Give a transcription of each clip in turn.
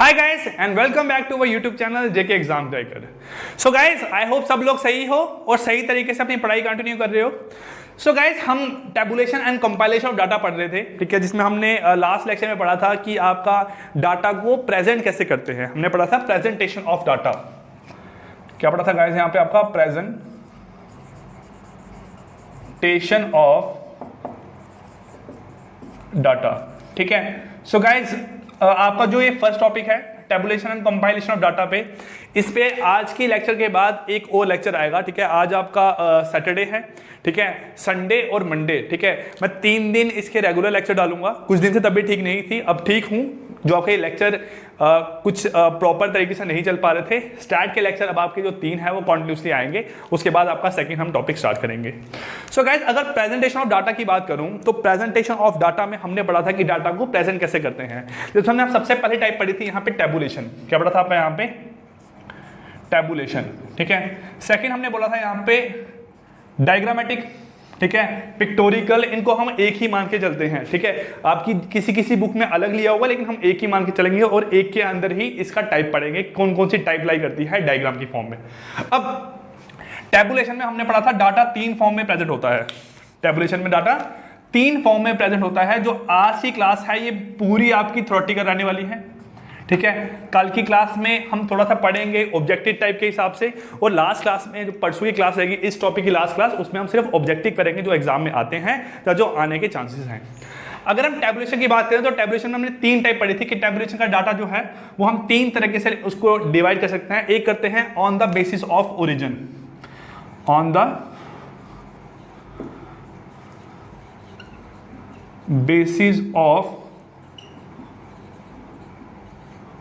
Hi guys and welcome back to our YouTube channel JK exam cracker. So guys I hope सब लोग सही हो और सही तरीके से अपनी पढ़ाई कंटिन्यू कर रहे हो। सो गाइस हम tabulation and compilation of data पढ़ रहे थे, ठीक है, जिसमें हमने लास्ट लेक्चर में पढ़ा था कि आपका डाटा को प्रेजेंट कैसे करते हैं। हमने पढ़ा था प्रेजेंटेशन ऑफ डाटा। क्या पढ़ा था गाइस यहाँ पे आपका प्रेजेंटेशन ऑफ डाटा, ठीक है। सो गाइस आपका जो ये फर्स्ट टॉपिक है tabulation and compilation of data पे, इस पे आज की लेक्चर के बाद एक और लेक्चर आएगा, ठीक है। आज आपका सैटरडे है, ठीक है, संडे और मंडे, ठीक है। मैं 3 दिन इसके रेगुलर लेक्चर डालूंगा। कुछ दिन से तबीयत ठीक नहीं थी, अब ठीक हूँ। जो आपके लेक्चर कुछ प्रॉपर तरीके से नहीं चल पा रहे थे। स्टार्ट के लेक्चर अब आपके जो 3 है वो कंटिन्यूसली आएंगे, उसके बाद आपका सेकंड हम टॉपिक स्टार्ट करेंगे। सो गाइस अगर प्रेजेंटेशन ऑफ डाटा की बात करूं तो प्रेजेंटेशन ऑफ डाटा में हमने पढ़ा था कि डाटा को प्रेजेंट कैसे करते हैं। जैसे हमने आप सबसे पहले टाइप पढ़ी थी यहाँ पे टेबुलेशन। क्या पढ़ा था आपका यहाँ पे? टेबुलेशन, ठीक है। सेकेंड हमने बोला था यहाँ पे डायग्रामेटिक, ठीक है, पिक्टोरिकल। इनको हम एक ही मान के चलते हैं, ठीक है। आपकी किसी बुक में अलग लिया होगा, लेकिन हम एक ही मान के चलेंगे और एक के अंदर ही इसका टाइप पढ़ेंगे, कौन कौन सी टाइप लाई करती है डायग्राम की फॉर्म में। अब टेबुलेशन में हमने पढ़ा था डाटा 3 फॉर्म में प्रेजेंट होता है। टेबुलेशन में डाटा 3 फॉर्म में प्रेजेंट होता है। जो आज की क्लास है ये पूरी आपकी थ्योरेटिकल रहने वाली है, ठीक है। कल की क्लास में हम थोड़ा सा पढ़ेंगे ऑब्जेक्टिव टाइप के हिसाब से, और लास्ट क्लास में जो परसों की क्लास रहेगी इस टॉपिक की लास्ट क्लास, उसमें हम सिर्फ ऑब्जेक्टिव करेंगे जो एग्जाम में आते हैं या जो आने के चांसेस हैं। अगर हम टेबुलेशन की बात करें तो टेबुलेशन में हमने 3 टाइप पढ़ी थी कि टेबुलेशन का डाटा जो है वो हम 3 तरीके से उसको डिवाइड कर सकते हैं। एक करते हैं on the basis of origin, on the basis of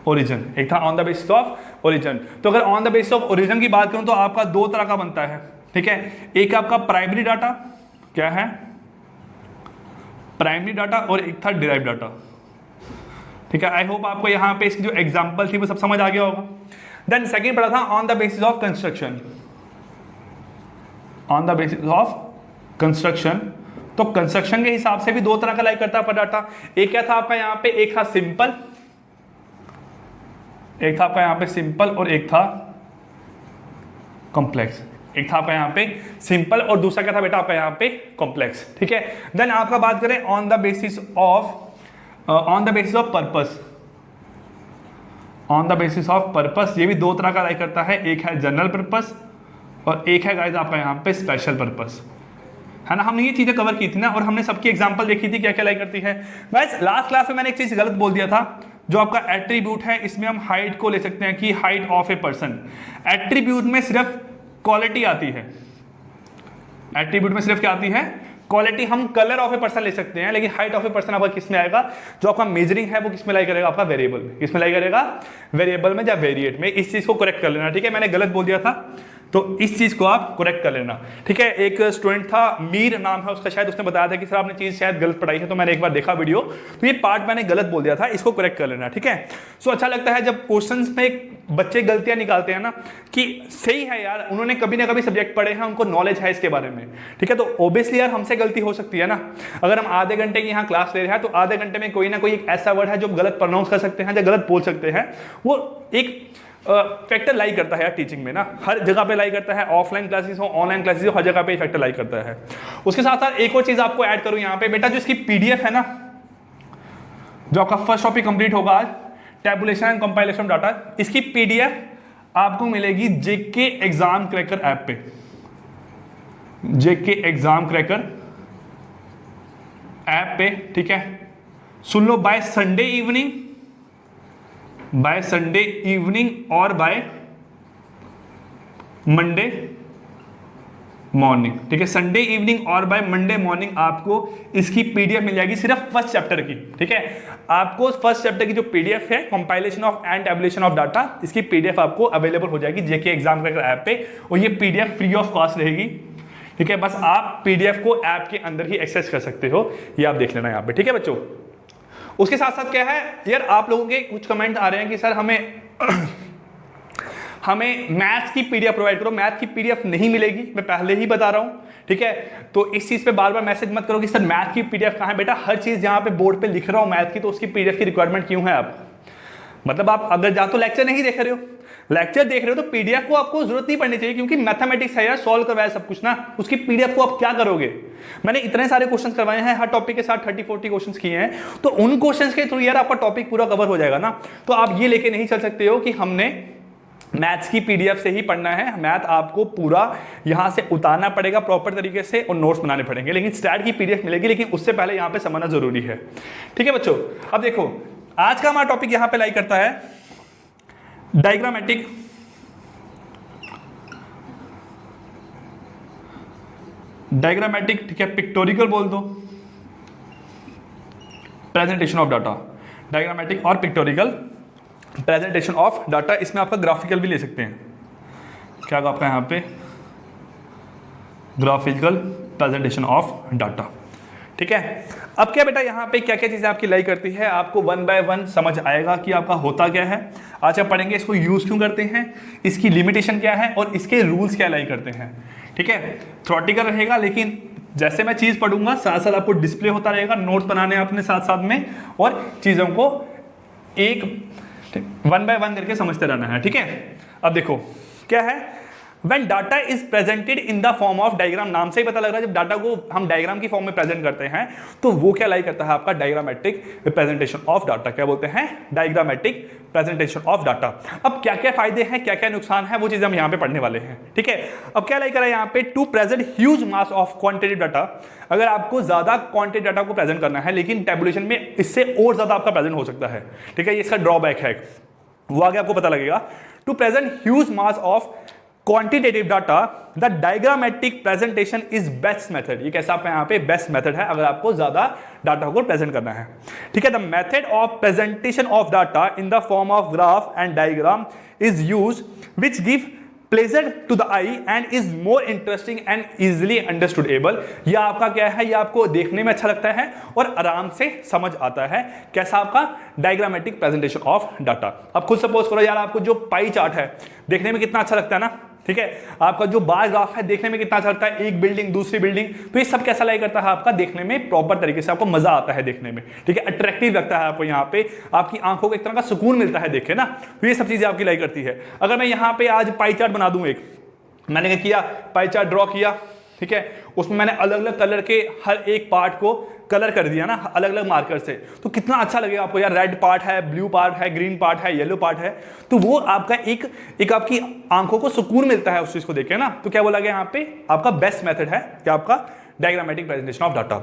origin. एक था on the basis of origin. तो अगर on the basis of origin की बात करूं तो आपका 2 तरह का बनता है, ठीक है। एक आपका प्राइमरी डाटा, क्या है? प्राइमरी डाटा, और एक था डिराइव डाटा, ठीक है। आई होप आपको यहां पे इसकी जो एग्जांपल थी वो सब समझ आ गया होगा। देन सेकंड पढ़ा था on the basis of construction, on the basis of construction. तो कंस्ट्रक्शन के हिसाब से भी 2 तरह का लाइक करता है डाटा। एक क्या था आपका यहां पे? एक था सिंपल, एक था आपका यहां पे सिंपल, और एक था कॉम्प्लेक्स। एक था आपका यहां पे सिंपल और दूसरा क्या था बेटा आपका यहां पे? कॉम्प्लेक्स, ठीक है। देन आपका बात करें on the basis of purpose, on the basis of purpose, ये भी 2 तरह का लाइक करता है। एक है जनरल पर्पस और एक है गाइस आपका यहां पे स्पेशल पर्पस, है ना। हमने ये चीजें कवर की थी ना, और हमने सबकी एग्जांपल देखी थी क्या क्या लाइक करती है। गाइस लास्ट क्लास में मैंने एक चीज गलत बोल दिया था। जो आपका एट्रीब्यूट है इसमें हम हाइट को ले सकते हैं कि height of a person. Attribute में सिर्फ क्वालिटी आती है, एट्रीब्यूट में सिर्फ क्या आती है? क्वालिटी। हम कलर ऑफ ए पर्सन ले सकते हैं, लेकिन हाइट ऑफ ए पर्सन आपका किस में आएगा? जो आपका मेजरिंग है वो किस में लाई करेगा? आपका वेरिएबल में। किस में लाई करेगा? वेरिएबल में या वेरिएट में। इस चीज को करेक्ट कर लेना, ठीक है। मैंने गलत बोल दिया था तो इस चीज को आप करेक्ट कर लेना, ठीक है। एक स्टूडेंट था, मीर नाम है उसका, शायद उसने बताया था कि सर आपने चीज शायद गलत पढ़ाई है, तो मैंने एक बार देखा वीडियो, तो ये पार्ट मैंने गलत बोल दिया था, इसको करेक्ट कर लेना, ठीक है। सो अच्छा लगता है जब क्वेश्चंस में बच्चे गलतियां निकालते हैं ना, कि सही है यार, उन्होंने कभी ना कभी सब्जेक्ट पढ़े हैं, उनको नॉलेज है इसके बारे में, ठीक है। तो ऑब्वियसली यार हमसे गलती हो सकती है ना। अगर हम आधे घंटे की यहाँ क्लास ले रहे हैं तो आधे घंटे में कोई ना कोई एक ऐसा वर्ड है जो गलत प्रोनाउंस कर सकते हैं या गलत बोल सकते हैं, वो एक फैक्टर लाई करता है यार टीचिंग में ना। हर जगह पे लाई करता है, ऑफलाइन क्लासेस हो ऑनलाइन क्लासेस हो, हर जगह पे फैक्टर लाई करता है। उसके साथ साथ एक और चीज आपको ऐड करूं यहाँ पे बेटा, जो इसकी पीडीएफ है ना, जो आपका फर्स्ट टॉपिक कंप्लीट होगा आज, टेबुलेशन एंड कंपाइलेशन डाटा, इसकी पीडीएफ आपको मिलेगी जेके एग्जाम क्रैकर ऐप पे, जेके एग्जाम क्रैकर ऐप पे, ठीक है। सुन लो, by Sunday evening, by Sunday evening और बाय मंडे मॉर्निंग, ठीक है। संडे इवनिंग और बाय मंडे मॉर्निंग आपको इसकी पीडीएफ मिल जाएगी, सिर्फ फर्स्ट चैप्टर की, ठीक है। आपको फर्स्ट चैप्टर की जो पीडीएफ है compilation of and tabulation of data, इसकी पीडीएफ आपको अवेलेबल हो जाएगी जेके एग्जाम क्रैकर ऐप पे, और ये पीडीएफ फ्री ऑफ कॉस्ट रहेगी, ठीक है। बस आप पीडीएफ को ऐप के अंदर ही एक्सेस कर सकते हो, ये आप देख लेना यहाँ पे, ठीक है बच्चों। उसके साथ साथ क्या है यार, आप लोगों के कुछ कमेंट आ रहे हैं कि सर हमें मैथ्स की पीडीएफ प्रोवाइड करो। मैथ की पीडीएफ नहीं मिलेगी, मैं पहले ही बता रहा हूं, ठीक है। तो इस चीज पे बार बार मैसेज मत करो कि सर मैथ की पीडीएफ कहां है। बेटा हर चीज यहां पे बोर्ड पे लिख रहा हूं मैथ की, तो उसकी पीडीएफ की रिक्वायरमेंट क्यों है? आप मतलब आप अगर जा तो लेक्चर नहीं देख रहे हो, लेक्चर देख रहे हो तो पीडीएफ को आपको जरूरत नहीं पड़नी चाहिए, क्योंकि मैथमेटिक्स है यार, सॉल्व करवाया सब कुछ ना, उसकी पीडीएफ को आप क्या करोगे। मैंने इतने सारे क्वेश्चंस करवाए हैं, हर टॉपिक के साथ 30-40 क्वेश्चंस किए हैं, तो उन क्वेश्चंस के थ्रू यार आपका टॉपिक पूरा कवर हो जाएगा ना। तो आप ये लेके नहीं चल सकते हो कि हमने मैथ्स की पीडीएफ से ही पढ़ना है, मैथ आपको पूरा यहां से उतारना पड़ेगा प्रॉपर तरीके से और नोट्स बनाने पड़ेंगे, लेकिन स्टैट की पीडीएफ मिलेगी, लेकिन उससे पहले यहां पे समझना जरूरी है। ठीक है बच्चों, अब देखो आज का हमारा टॉपिक यहां पे लाई करता है डायग्रामेटिक ठीक है, पिक्टोरिकल बोल दो, प्रेजेंटेशन ऑफ डाटा, डायग्रामेटिक और पिक्टोरिकल प्रेजेंटेशन ऑफ डाटा। इसमें आपका ग्राफिकल भी ले सकते हैं, क्या आपका यहाँ पे ग्राफिकल प्रेजेंटेशन ऑफ डाटा। ठीक है, अब क्या बेटा यहाँ पे क्या क्या चीजें आपकी लाई करती है, आपको 1 बाय 1 समझ आएगा कि आपका होता क्या है। आज हम पढ़ेंगे इसको यूज क्यों करते हैं, इसकी लिमिटेशन क्या है और इसके रूल्स क्या लाई करते हैं। ठीक है, थ्योरेटिकल रहेगा, लेकिन जैसे मैं चीज पढ़ूंगा साथ साथ आपको डिस्प्ले होता रहेगा, नोट्स बनाने अपने साथ साथ में, और चीजों को एक 1 बाय 1 करके समझते रहना है। ठीक है, अब देखो क्या है, When data is presented in the form of diagram, नाम से ही पता लग रहा है जब डाटा को हम डायग्राम की फॉर्म में प्रेजेंट करते हैं तो वो क्या लाई करता है आपका डायग्रामेटिक रिप्रेजेंटेशन ऑफ डाटा। क्या बोलते हैं, डायग्रामेटिक प्रेजेंटेशन ऑफ डाटा। अब क्या क्या फायदे हैं, क्या क्या नुकसान है, वो चीजें हम यहाँ पे पढ़ने वाले हैं। ठीक है, अब क्या लाई करा है यहाँ पे, to present huge mass of quantitative data. अगर आपको ज्यादा क्वांटिटी डाटा को प्रेजेंट करना है, लेकिन टेबुलेशन में इससे और ज्यादा आपका प्रेजेंट हो सकता है। ठीक है, ये इसका ड्रॉबैक है, वो आगे आपको पता लगेगा। To present huge mass of quantitative data, the diagrammatic presentation is best method. ये कैसा आपका यहाँ पे बेस्ट मेथड है अगर आपको ज्यादा डाटा को प्रेजेंट करना है। ठीक है, the method of presentation of data in the form of graph and diagram is use which give pleasure to the eye and is more interesting and easily understandable. यह आपका क्या है, यह आपको देखने में अच्छा लगता है और आराम से समझ आता है। कैसा आपका डायग्रामेटिक प्रेजेंटेशन ऑफ डाटा। अब खुद सपोज करो यार, आपको जो पाई चार्ट है देखने में कितना अच्छा लगता है ना। ठीक है, आपका जो बार ग्राफ है देखने में कितना अच्छा लगता है, एक बिल्डिंग दूसरी बिल्डिंग, तो ये सब कैसा लाई करता है आपका देखने में प्रॉपर तरीके से, आपको मजा आता है देखने में। ठीक है, अट्रैक्टिव लगता है आपको, यहाँ पे आपकी आंखों को एक तरह का सुकून मिलता है देखे ना, तो ये सब चीजें आपकी लाई करती है। अगर मैं यहाँ पे आज पाई चार्ट बना दूं, एक मैंने क्या किया, पाई चार्ट ड्रॉ किया, ठीक है, उसमें मैंने अलग अलग कलर के हर एक पार्ट को कलर कर दिया ना अलग अलग मार्कर से, तो कितना अच्छा लगेगा आपको यार। रेड पार्ट है, ब्लू पार्ट है, ग्रीन पार्ट है, येलो पार्ट है, तो वो आपका एक आपकी आंखों को सुकून मिलता है उस चीज को देख के ना। तो क्या बोला गया यहाँ पे, आपका बेस्ट मेथड है क्या, आपका डायग्रामेटिक प्रेजेंटेशन ऑफ डाटा।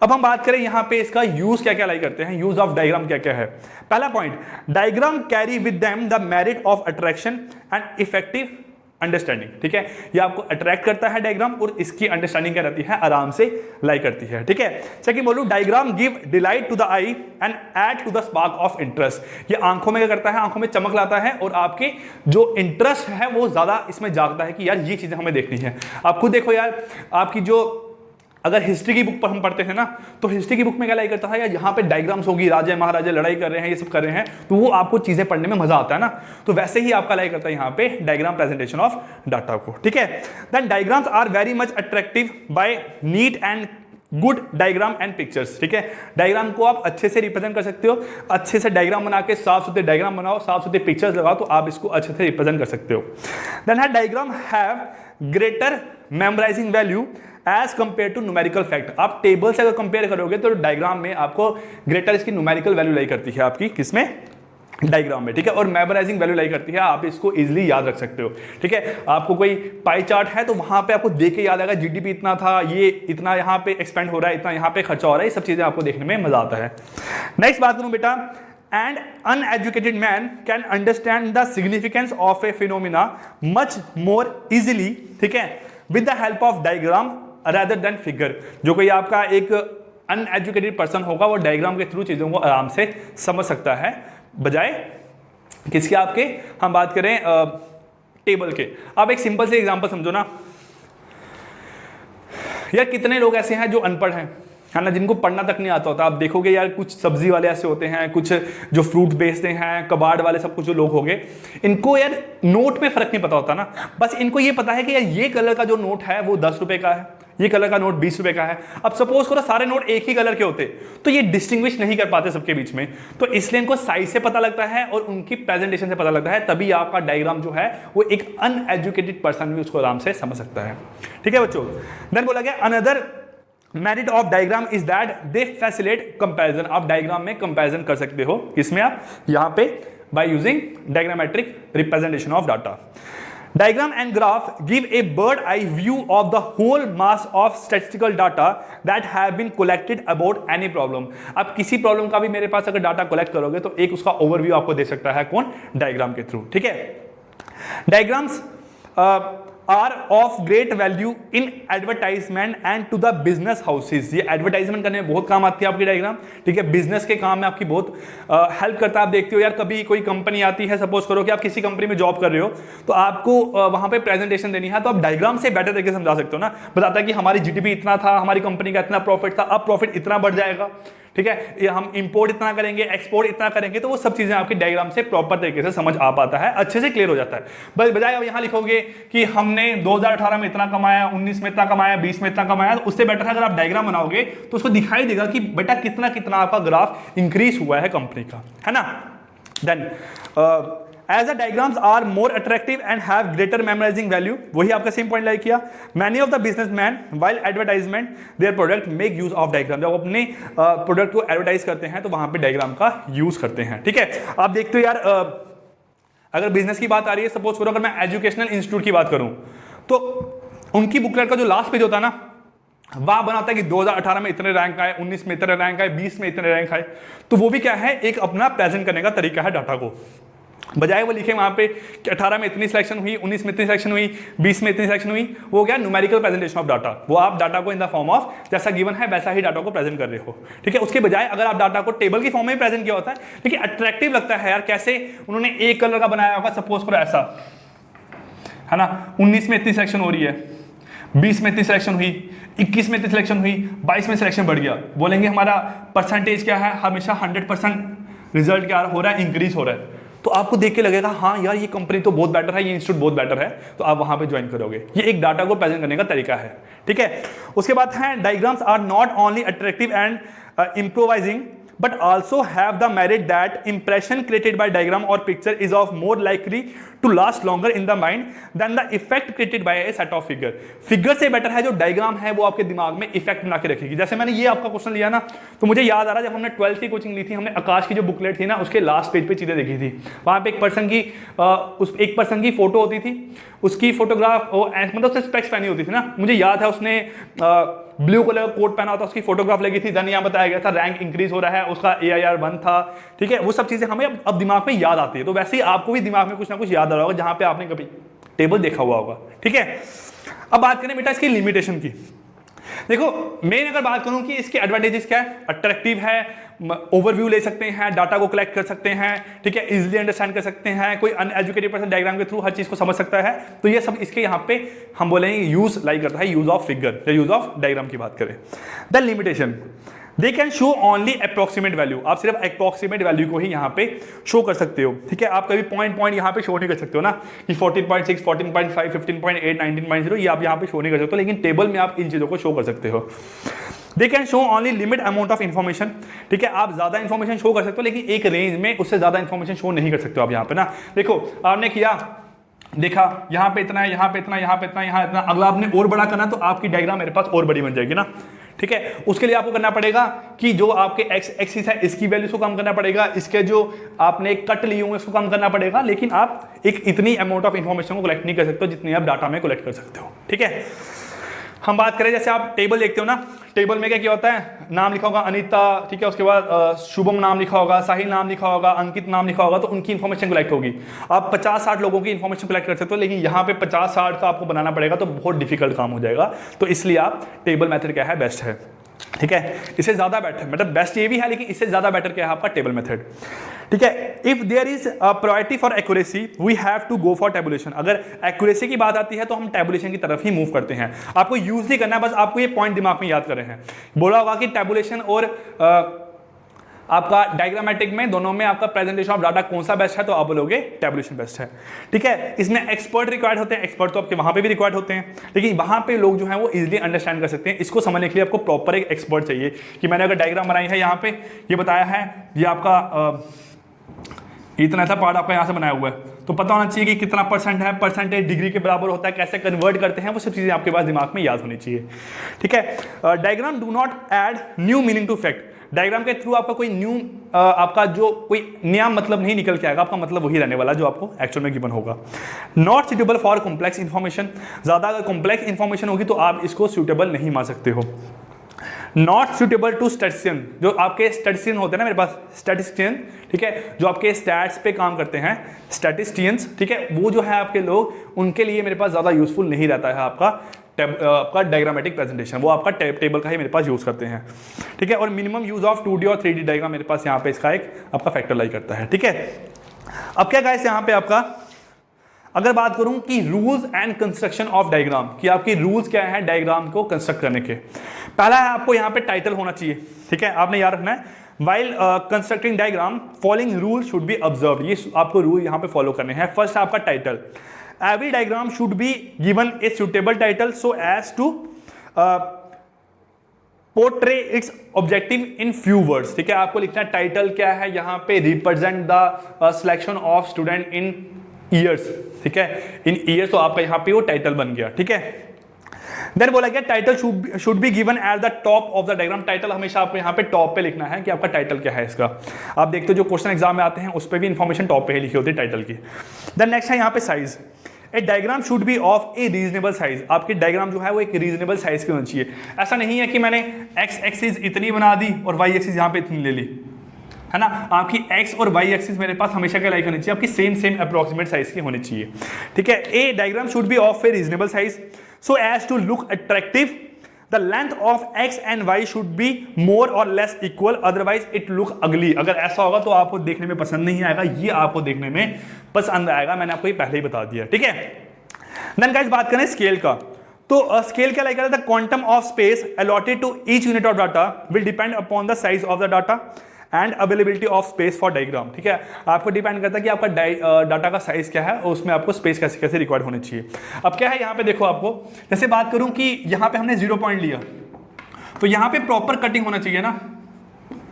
अब हम बात करें यहाँ पे इसका यूज क्या क्या लाई करते हैं, यूज ऑफ डायग्राम क्या क्या है। पहला point, diagram carry with them the merit of attraction and effective understanding. ठीक है, ये आपको अट्रैक्ट करता है डायग्राम, और इसकी अंडरस्टैंडिंग क्या रहती है, आराम से लाई करती है। ठीक है, सेकंड बोलूं, diagram give delight to the eye and add to the spark of interest. ये आंखों में क्या करता है, आंखों में चमक लाता है और आपके जो इंटरेस्ट है वो ज्यादा इसमें जागता है कि यार ये चीजें हमें देखनी है। आप खुद देखो यार, आपकी जो अगर हिस्ट्री की बुक पर हम पढ़ते हैं ना, तो हिस्ट्री की बुक में क्या लाई करता है, या यहाँ पे डायग्राम्स होगी, राजा महाराजा लड़ाई कर रहे हैं, ये सब कर रहे हैं, तो वो आपको चीजें पढ़ने में मजा आता है ना। तो वैसे ही आपका लाई करता है यहाँ पे डायग्राम प्रेजेंटेशन ऑफ डाटा को। ठीक है, then diagrams are very much attractive by neat and good diagram and pictures. ठीक है, डायग्राम को आप अच्छे से रिप्रेजेंट कर सकते हो, अच्छे से डायग्राम बना के साफ सुथरे डायग्राम बनाओ, साफ सुथरे पिक्चर्स लगाओ, तो आप इसको अच्छे से रिप्रेजेंट कर सकते हो। देन है diagram have greater memorising value as compare to numerical fact. आप टेबल से अगर कंपेयर करोगे तो डायग्राम में आपको ग्रेटर इसकी न्यूमेरिकल वैल्यू लाई करती है आपकी, किसमें, डायग्राम में। ठीक है, और मेमोराइजिंग वैल्यू लाई करती है, आप इसको इजीली याद रख सकते हो। ठीक है, आपको कोई पाई चार्ट है तो वहां पे आपको देख के याद आएगा जीडीपी इतना था, ये इतना यहाँ पे एक्सपेंड हो रहा है, इतना यहाँ पे खर्चा हो रहा है, ये सब चीजें आपको देखने में मजा आता है। नेक्स्ट बात करूं बेटा, and uneducated man can understand the significance of a phenomena much more easily, ठीक है, with the help of diagram rather than figure। जो कोई आपका एक अनएजुकेटेड पर्सन होगा वो डायग्राम के थ्रू चीजों को आराम से समझ सकता है, बजाय किसके, आपके, हम बात करें टेबल के। आप एक सिंपल से एग्जांपल समझो ना यार, कितने लोग ऐसे हैं जो अनपढ़ हैं, है ना, जिनको पढ़ना तक नहीं आता होता। आप देखोगे यार, कुछ सब्जी वाले ऐसे होते हैं, कुछ जो फ्रूट बेचते हैं, कबाड़ वाले, सब कुछ जो लोग होंगे, इनको यार नोट में फर्क नहीं पता होता ना। बस इनको ये पता है कि यार ये कलर का जो नोट है वो 10 रुपए का है, ये कलर का नोट 20 रुपए का है। अब सपोज करो सारे नोट एक ही कलर के होते तो ये डिस्टिंग्विश नहीं कर पाते सबके बीच में, तो इसलिए इनको साइज से पता लगता है और उनकी प्रेजेंटेशन से पता लगता है, तभी आपका डायग्राम जो है वो एक अनएजुकेटेड पर्सन भी उसको आराम से समझ सकता है। ठीक है बच्चों, देन बोला गया another merit of diagram is that they facilitate comparison. आप डायग्राम में कंपैरिजन कर सकते हो, किसमें? आप यहां पे by using diagrammatic representation of data. Diagram and graph give a bird eye view of the whole mass of statistical data that have been collected about any problem। अब किसी प्रॉब्लम का भी मेरे पास अगर डाटा कलेक्ट करोगे तो एक उसका ओवरव्यू आपको दे सकता है, कौन? डायग्राम के थ्रू। ठीक है, diagrams are of great value in advertisement and to the business houses. ये एडवर्टाइजमेंट करने में बहुत काम आती है आपकी डायग्राम। ठीक है, बिजनेस के काम में आपकी बहुत हेल्प करता है। आप देखते हो यार, कभी कोई कंपनी आती है, सपोज करो कि आप किसी कंपनी में जॉब कर रहे हो तो आपको वहां पे प्रेजेंटेशन देनी है, तो आप डायग्राम से बेटर तरीके से समझा सकते हो ना। बताता है कि हमारी जीडीपी इतना था, हमारी कंपनी का इतना प्रॉफिट था, अब प्रॉफिट इतना बढ़ जाएगा। ठीक है, ये हम इंपोर्ट इतना करेंगे, एक्सपोर्ट इतना करेंगे, तो वो सब चीजें आपकी डायग्राम से प्रॉपर तरीके से समझ आ पाता है, अच्छे से क्लियर हो जाता है। बस बजाय अब यहां लिखोगे कि हमने 2018 में इतना कमाया, 19 में इतना कमाया, 20 में इतना कमाया, तो उससे बेटर है अगर आप डायग्राम बनाओगे तो उसको दिखाई देगा कि बेटा कितना कितना आपका ग्राफ इंक्रीज हुआ है कंपनी का, है ना। Then as the diagrams are more attractive and have greater memorizing value, वही आपका सेम पॉइंट लाइक किया। Many of the businessmen while advertisement their product make use of diagram। जब अपने प्रोडक्ट को एडवर्टाइज करते हैं तो वहां पे डायग्राम का यूज करते हैं। ठीक है, आप देखते हो यार, अगर बिजनेस की बात आ रही है, सपोज करो अगर मैं एजुकेशनल इंस्टीट्यूट की बात करूं तो उनकी बुकलेट का जो लास्ट पेज होता है ना, वहां बनाता है कि 2018 में इतने रैंक आए, 19 में इतने रैंक आए, 20 में इतने रैंक आए। तो वो भी क्या है, एक अपना प्रेजेंट करने का तरीका है डाटा को। बजाय वो लिखे वहां पे कि 18 में इतनी सिलेक्शन हुई, 19 में इतनी सिलेक्शन हुई, 20 में इतनी सिलेक्शन हुई, वो क्या, न्यूमेरिकल प्रेजेंटेशन ऑफ डाटा। वो आप डाटा को इन द फॉर्म ऑफ जैसा गिवन है वैसा ही डाटा को प्रेजेंट कर रहे हो। ठीक है, उसके बजाय अगर आप डाटा को टेबल की फॉर्म में प्रेजेंट किया होता है, लेकिन अट्रैक्टिव लगता है यार। कैसे? उन्होंने एक कलर का बनाया होगा, सपोज करो ऐसा, है ना। 19 में इतनी सिलेक्शन हो रही है, 20 में इतनी सिलेक्शन हुई, 21 में इतनी सिलेक्शन हुई, 22 में सिलेक्शन बढ़ गया। बोलेंगे हमारा परसेंटेज क्या है, हमेशा 100% रिजल्ट क्या हो रहा है, इंक्रीज हो रहा है। तो आपको देख के लगेगा हाँ यार ये कंपनी तो बहुत बेटर है, ये इंस्टीट्यूट बहुत बेटर है, तो आप वहां पे ज्वाइन करोगे। ये एक डाटा को प्रेजेंट करने का तरीका है। ठीक है, उसके बाद है diagrams are not only attractive and improvising but also have the merit that impression created by diagram or picture is of more likely to last longer in the mind than the effect created by a set of figure। Figure से better है जो diagram है वो आपके दिमाग में effect बना के रखेगी। जैसे मैंने ये आपका क्वेश्चन लिया ना, तो मुझे याद आ रहा है जब हमने 12th की कोचिंग ली थी, हमने आकाश की जो बुकलेट थी ना उसके लास्ट पेज पे चीजें देखी थी। वहां पे एक पर्सन की फोटो होती थी, उसकी फोटोग्राफ मतलब उसने स्पेक्स पहनी होती थी ना, मुझे याद है उसने ब्लू कलर का कोट पहना होता, उसकी फोटोग्राफ लगी थी, धन यहाँ बताया गया था रैंक इंक्रीज हो रहा है, उसका AIR 1 था। ठीक है, वो सब चीजें हमें अब दिमाग में याद आती है। तो वैसे ही आपको भी दिमाग में कुछ ना कुछ याद आ रहा होगा जहां पे आपने कभी टेबल देखा हुआ होगा। ठीक है, अब बात करें बेटा इसकी लिमिटेशन की। देखो मेन अगर बात करूं कि इसके एडवांटेजेस क्या है, अट्रैक्टिव है, ओवरव्यू ले सकते हैं, डाटा को कलेक्ट कर सकते हैं। ठीक है, इजीली अंडरस्टैंड कर सकते हैं, कोई अनएजुकेटेड पर्सन डायग्राम के थ्रू हर चीज को समझ सकता है। तो ये सब इसके यहाँ पे हम बोलेंगे यूज लाइक करता है, यूज ऑफ फिगर या यूज ऑफ डायग्राम की बात करें। The limitation, they can show only approximate value. आप सिर्फ अप्रोक्सीमेट वैल्यू को ही यहाँ पे शो कर सकते हो। ठीक है, आप कभी पॉइंट यहाँ पे शो नहीं कर सकते हो ना कि 14.6, 14.5, 15.8, 19.0 ये आप यहाँ पे शो नहीं कर सकते, लेकिन टेबल में आप इन चीजों को शो कर सकते हो। They can show only limit amount of information. ठीक है, आप ज्यादा इन्फॉर्मेशन शो कर सकते हो, लेकिन एक रेंज में उससे ज्यादा इन्फॉर्मेशन शो नहीं कर सकते हो आप यहाँ पे ना। देखो आपने किया, देखा यहाँ पे इतना है, यहाँ पे इतना, यहाँ पे इतना, यहाँ इतना, अगला आपने और बड़ा करना तो आपकी डायग्राम मेरे पास और बड़ी बन जाएगी ना। ठीक है, उसके लिए आपको करना पड़ेगा कि जो आपके एक्स एक्सिस है इसकी वैल्यूज को कम करना पड़ेगा, इसके जो आपने कट लिए हुए उसको कम करना पड़ेगा, लेकिन आप एक इतनी अमाउंट ऑफ इन्फॉर्मेशन को कलेक्ट नहीं कर सकते हो जितनी आप डाटा में कलेक्ट कर सकते हो। ठीक है, हम बात करें जैसे आप टेबल देखते हो ना, टेबल में क्या होता है, नाम लिखा होगा अनीता, ठीक है, उसके बाद शुभम नाम लिखा होगा, साहिल नाम लिखा होगा, अंकित नाम लिखा होगा, तो उनकी इन्फॉर्मेशन कलेक्ट होगी। आप 50-60 लोगों की इन्फॉर्मेशन कलेक्ट कर सकते हो, लेकिन यहाँ पे 50-60 का आपको बनाना पड़ेगा तो बहुत डिफिकल्ट काम हो जाएगा। तो इसलिए आप टेबल मेथड क्या है, बेस्ट है। ठीक है, इससे ज्यादा बेटर, मतलब बेस्ट ये भी है लेकिन इससे ज्यादा बेटर क्या है आपका टेबल मेथड। ठीक है, if there is priority for accuracy we have to go for tabulation. अगर एक्यूरेसी की बात आती है तो हम टेबुलेशन की तरफ ही मूव करते हैं। आपको यूज नहीं करना है, बस आपको ये पॉइंट दिमाग में याद कर रहे हैं। बोला होगा कि टेबुलेशन और आपका डायग्रामेटिक में दोनों में आपका प्रेजेंटेशन ऑफ डाटा कौन सा बेस्ट है, तो आप बोलोगे टेबुलेशन बेस्ट है। ठीक है, इसमें एक्सपर्ट रिक्वायर्ड होते हैं, एक्सपर्ट तो आपके वहां पे भी रिक्वायर्ड होते हैं, लेकिन वहां पे लोग जो है वो इजीली अंडरस्टैंड कर सकते हैं। इसको समझने के लिए आपको प्रॉपर एक एक्सपर्ट चाहिए कि मैंने अगर डायग्राम बनाई है, यहाँ पे ये बताया है, ये आपका इतना सा पार्ट आपका यहाँ से बनाया हुआ है, तो पता होना चाहिए कि कितना परसेंट है, परसेंटेज डिग्री के बराबर होता है, कैसे कन्वर्ट करते हैं, वो सब चीजें आपके पास दिमाग में याद होनी चाहिए। ठीक है, diagram do not add new meaning to fact. Diagram के थ्रू आपका कोई न्यू आपका जो कोई नया मतलब नहीं निकल के आएगा, आपका मतलब वही रहने वाला जो आपको एक्चुअल में गिवन होगा। Not suitable for complex information, ज्यादा अगर कॉम्प्लेक्स इंफॉर्मेशन होगी तो आप इसको सुटेबल नहीं मान सकते हो। नॉट सुटेबल टू स्टैटिस्टिशियन, जो आपके स्टैटिस्टिशियन होते हैं ना, मेरे पास स्टैटिस्टिशियन, ठीक है, जो आपके स्टैट्स पे काम करते हैं, स्टैटिस्टिशियंस, ठीक है, वो जो है आपके लोग, उनके लिए मेरे पास ज़्यादा यूजफुल नहीं रहता है आपका डायग्रामेटिक प्रेजेंटेशन, वो आपका टेबल का ही मेरे पास यूज़ करते हैं। ठीक है, और मिनिमम यूज ऑफ 2D और 3D डायग्राम मेरे पास यहाँ पे इसका एक आपका फैक्टर लाई करता है। ठीक है, अब क्या गाइस यहाँ पे आपका अगर बात करूं कि rules and construction of diagram, कि आपकी रूल्स क्या है डायग्राम को कंस्ट्रक्ट करने के। पहला है आपको यहाँ पे टाइटल होना चाहिए। ठीक है, आपने याद रखना है, while constructing diagram following rule should be observed, ये आपको रूल यहाँ पे फॉलो करने हैं। फर्स्ट है आपका title, every diagram should be given a suitable title so as to portray its objective in few words. ठीक है, आपको लिखना टाइटल क्या है यहाँ पे, represent the selection of student in years. ठीक है, इन ईयर्स, तो आपका यहाँ पे वो टाइटल बन गया। ठीक है, देन बोला गया title should be given at the top of the diagram. Title हमेशा आपको यहाँ पे टॉप पे लिखना है कि आपका टाइटल क्या है इसका। आप देखते हो जो क्वेश्चन एग्जाम में आते हैं उस पर भी इंफॉर्मेशन टॉप पे ही लिखी होती है टाइटल की। देन नेक्स्ट है यहाँ पे size, A diagram should be of a reasonable size. आपकी डायग्राम जो है वो एक रीजनेबल साइज की होनी चाहिए। ऐसा नहीं है कि मैंने एक्स एक्सिस इतनी बना दी और वाई एक्सिस यहाँ पे इतनी ले ली, है ना। आपकी एक्स और वाई एक्सिस मेरे पास हमेशा क्या लाइक होनी चाहिए, आपकी सेम अप्रोक्सीमेट साइज की होनी चाहिए। ठीक है, a diagram should be of a reasonable size so as to look attractive. The length of X and Y should be more और less equal, otherwise it look ugly. अगर ऐसा होगा तो आपको देखने में पसंद नहीं आएगा, ये आपको देखने में पसंद आएगा, मैंने आपको ये पहले ही बता दिया। ठीक है, देन गाइस बात करें स्केल का, तो स्केल क्या लाइक करता है, the quantum of space allotted to each unit of data will depend upon the size of the data and availability of space for diagram. ठीक है, आपको डिपेंड करता है कि आपका डाटा का साइज क्या है और उसमें आपको स्पेस कैसे कैसे रिक्वायर्ड होनी चाहिए। अब क्या है यहाँ पे देखो, आपको जैसे बात करूं कि यहाँ पे हमने 0 पॉइंट लिया, तो यहाँ पे प्रॉपर कटिंग होना चाहिए ना,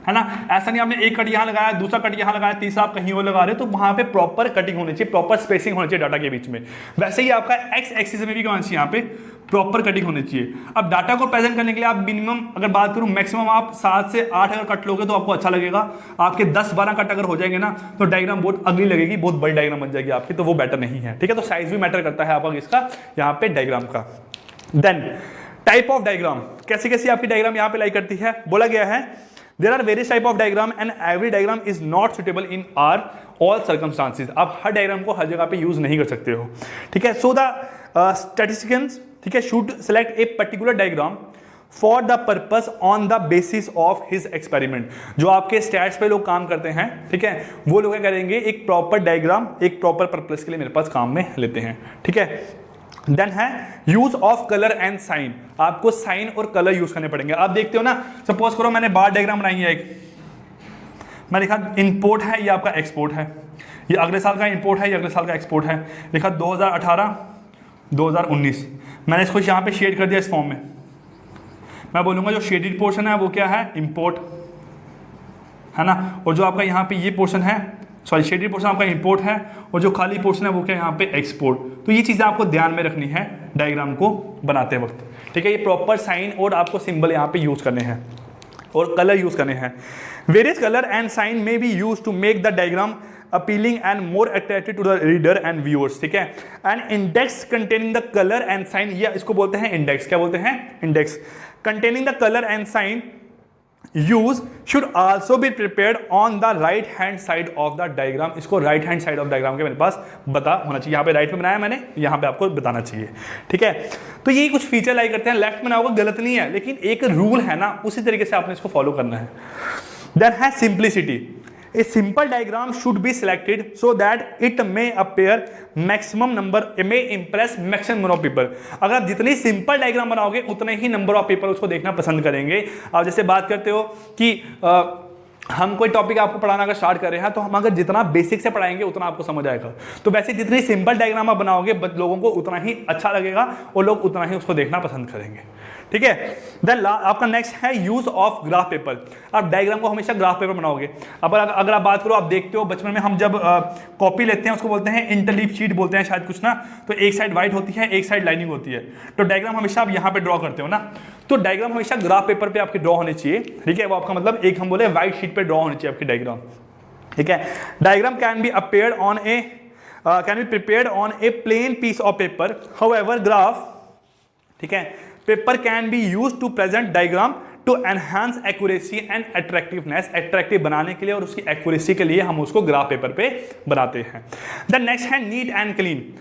है ना। ऐसा नहीं आपने एक कट यहाँ लगाया, दूसरा कट यहाँ लगाया, तीसरा आप कहीं और लगा रहे हो, तो वहाँ पे प्रॉपर कटिंग होनी चाहिए, प्रॉपर स्पेसिंग होनी चाहिए डाटा के बीच में। वैसे ही आपका एक्स एक्सिस में भी क्या होना चाहिए, यहाँ पे प्रॉपर कटिंग होनी चाहिए। अब डाटा को प्रेजेंट करने के लिए आप मिनिमम अगर बात करूं मैक्सिमम आप 7 से 8 अगर कट लोगे तो आपको अच्छा लगेगा। आपके 10-12 कट अगर हो जाएंगे ना तो डायग्राम बहुत अगली लगेगी, बहुत बड़ी डायग्राम बन जाएगी आपकी, तो वो बेटर नहीं है। ठीक है, तो साइज भी मैटर करता है आपका इसका यहाँ पे डायग्राम का। देन टाइप ऑफ डायग्राम, कैसी कैसी आपकी डायग्राम यहाँ पे लाइक करती है, बोला गया है there are various type of diagram and every diagram is not suitable in are all circumstances. आप हर डायग्राम को हर जगह पे यूज नहीं कर सकते हो। ठीक है, सो द स्टैटिस्टिशियंस, ठीक है, should select a particular diagram for the purpose on the basis of his experiment. जो आपके स्टैट्स पे लोग काम करते हैं, ठीक है, वो लोग क्या करेंगे, एक प्रॉपर डायग्राम एक प्रॉपर पर्पस के लिए मेरे पास काम में लेते हैं। ठीक है, देन है use of colour and sign. आपको साइन और कलर यूज करने पड़ेंगे। आप देखते हो ना, सपोज करो मैंने बार डायग्राम बनाई है, एक मैं लिखा इम्पोर्ट है, ये आपका एक्सपोर्ट है, ये अगले साल का इम्पोर्ट है, ये अगले साल का एक्सपोर्ट है, लिखा 2018 2019। मैंने इसको यहाँ पे शेड कर दिया इस फॉर्म में। मैं बोलूँगा जो शेडेड पोर्शन है वो क्या है, इम्पोर्ट, है ना, और जो आपका यहाँ पे ये पोर्शन है, सॉरी शेडेड पोर्शन आपका इम्पोर्ट है, और जो खाली पोर्शन है वो क्या है यहाँ पे एक्सपोर्ट। तो ये चीज़ें आपको ध्यान में रखनी है डायग्राम को बनाते वक्त। ठीक है, ये प्रॉपर साइन और आपको सिंबल यहाँ पे यूज करने हैं और कलर यूज करने हैं। वेरियस कलर एंड साइन में be use to make the diagram appealing and more attractive to the reader and viewers। ठीक है, and index containing the color and sign, ये इसको बोलते हैं इंडेक्स। क्या बोलते हैं, index. containing the color and sign use should also be prepared on the right hand side of the diagram। इसको right hand side of diagram के मेरे पास बता होना चाहिए। यहाँ पे राइट में बनाया मैंने, यहाँ पे आपको बताना चाहिए। ठीक है, तो ये कुछ फीचर लाइक करते हैं, लेफ्ट में ना होगा गलत नहीं है, लेकिन एक रूल है ना, उसी तरीके से आपने इसको फॉलो करना है। देन है simplicity. A simple diagram should be selected so that it may appear maximum number, may impress maximum number of people। अगर आप जितनी सिंपल डायग्राम बनाओगे उतने ही नंबर ऑफ पीपल उसको देखना पसंद करेंगे। आप जैसे बात करते हो कि हम कोई टॉपिक आपको पढ़ाना अगर स्टार्ट कर रहे हैं तो हम अगर जितना बेसिक से पढ़ाएंगे उतना आपको समझ आएगा। तो वैसे जितनी सिंपल डायग्राम आप बनाओगे लोगों को उतना ही अच्छा लगेगा और लोग उतना ही उसको देखना पसंद करेंगे, ठीक है। देन आपका नेक्स्ट है यूज ऑफ ग्राफ पेपर। आप डायग्राम को हमेशा ग्राफ पेपर बनाओगे। अब अगर आप बात करो, आप देखते हो बचपन में हम जब कॉपी लेते हैं उसको बोलते हैं इंटरलीफ शीट बोलते हैं शायद कुछ ना, तो एक साइड व्हाइट होती है एक साइड लाइनिंग होती है, तो डायग्राम हमेशा आप यहाँ पे ड्रॉ करते हो ना, तो डायग्राम हमेशा ग्राफ पेपर पे आपके ड्रॉ होने चाहिए, ठीक है। वो आपका मतलब एक हम बोले व्हाइट शीट पे ड्रॉ होनी चाहिए आपकी डायग्राम, ठीक है। Diagram can be appeared on a can be prepared on a plain piece of paper, however graph, ठीक है, paper can be use to present diagram to enhance accuracy and attractiveness. Attractive बनाने के लिए और उसकी accuracy के लिए हम उसको ग्राफ पेपर पे बनाते हैं। द नेक्स्ट है neat and clean.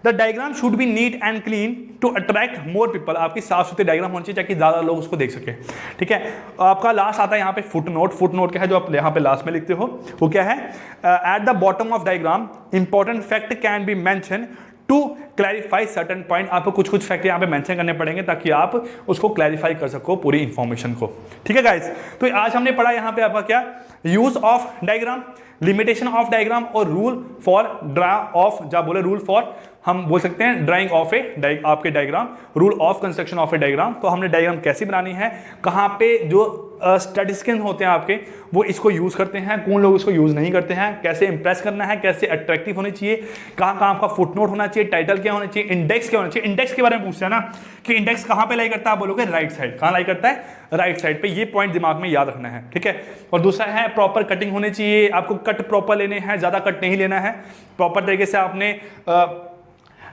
The diagram should be neat and clean to attract more people. आपकी साफ सुथरी डायग्राम होनी चाहिए ताकि ज़्यादा लोग उसको देख सके, ठीक है। आपका लास्ट आता है यहाँ पे फुट नोट। फुट नोट क्या है जो आप यहाँ पे लास्ट में लिखते हो, वो क्या है? At the bottom of diagram important fact can be mention to clarify certain point. आपको कुछ कुछ फैक्ट यहाँ पे मेंशन करने पड़ेंगे ताकि आप उसको क्लैरिफाई कर सको पूरी इंफॉर्मेशन को, ठीक है गाइस। तो आज हमने पढ़ा यहाँ पे आपका क्या, use of diagram, limitation of diagram और रूल फॉर ड्रा ऑफ, जब बोले रूल फॉर हम बोल सकते हैं ड्राइंग ऑफ ए आपके diagram, rule of construction of A diagram. तो हमने डायग्राम कैसी बनानी है, कहाँ पे जो स्टैटिस्टिशियन होते हैं आपके वो इसको यूज करते हैं, कौन लोग इसको यूज नहीं करते हैं, कैसे इंप्रेस करना है, कैसे अट्रैक्टिव होनी चाहिए, कहाँ कहाँ आपका फुटनोट होना चाहिए, टाइटल क्या होना चाहिए, इंडेक्स क्या होना चाहिए। इंडेक्स के बारे में पूछते हैं ना कि इंडेक्स कहाँ पे लाई करता है, आप बोलोगे राइट साइड। कहाँ लाई करता है? राइट साइड पे। ये पॉइंट दिमाग में याद रखना है, ठीक है। और दूसरा है प्रॉपर कटिंग होनी चाहिए, आपको कट प्रॉपर लेने हैं, ज्यादा कट नहीं लेना है। प्रॉपर तरीके से आपने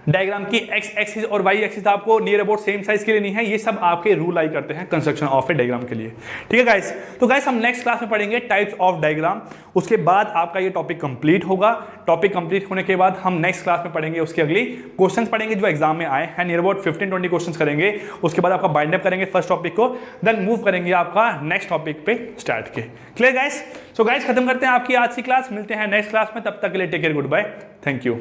डायग्राम की एक्स एक्सिस और वाई एक्सिस आपको नियर अबाउट सेम साइज की लेनी है। ये सब आपके रूल आई करते हैं कंस्ट्रक्शन ऑफ ए डायग्राम के लिए, ठीक है गाइस। तो गाइस हम नेक्स्ट क्लास में पढ़ेंगे टाइप्स ऑफ डायग्राम। उसके बाद आपका ये टॉपिक कंप्लीट होगा। टॉपिक कंप्लीट होने के बाद हम नेक्स्ट क्लास में पढ़ेंगे उसके अगली क्वेश्चंस पढ़ेंगे जो एग्जाम में आए हैं, नियर अबाउट 15-20 क्वेश्चंस करेंगे। उसके बाद आपका बाइंड अप करेंगे फर्स्ट टॉपिक को, देन मूव करेंगे आपका नेक्स्ट टॉपिक पे स्टार्ट के। Clear guys? सो गाइस खत्म करते हैं आपकी आज की क्लास, मिलते हैं नेक्स्ट क्लास में, तब तक के लिए take care, goodbye, thank you.